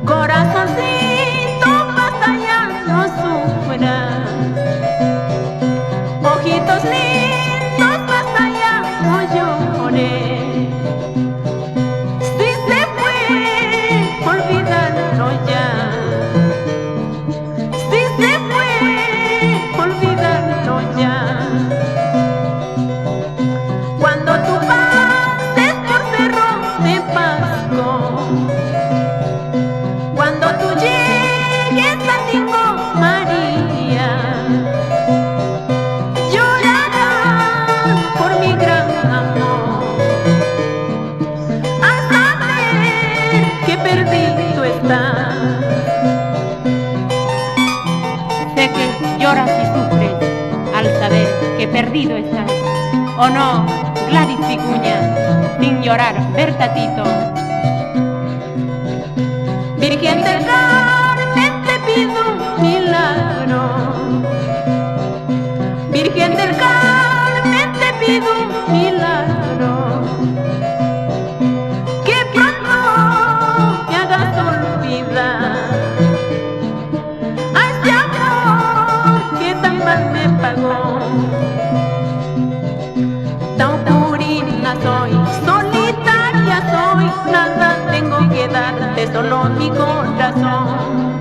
Corazoncito, basta ya, no sufras. Ojitos lindos, basta ya, no llores. Si se fue, olvídalo ya. Si se fue, olvídalo ya. Cuando tú pases por Cerro de Pasco, cuando tú llegues a Tingo María, llorarás por mi gran amor, al saber que perdido estás. Sé que lloras y sufres al saber que perdido estás. ¿O no, Gladys Vicuña? Sin llorar, Bertatito. Virgen del Carmen, te pido un milagro. Virgen del Carmen, te pido un milagro. Que pronto me hagas olvidar a este amor que tan mal me pagó. Tan purina soy, solitaria soy, nada tengo que darte, solo mi corazón.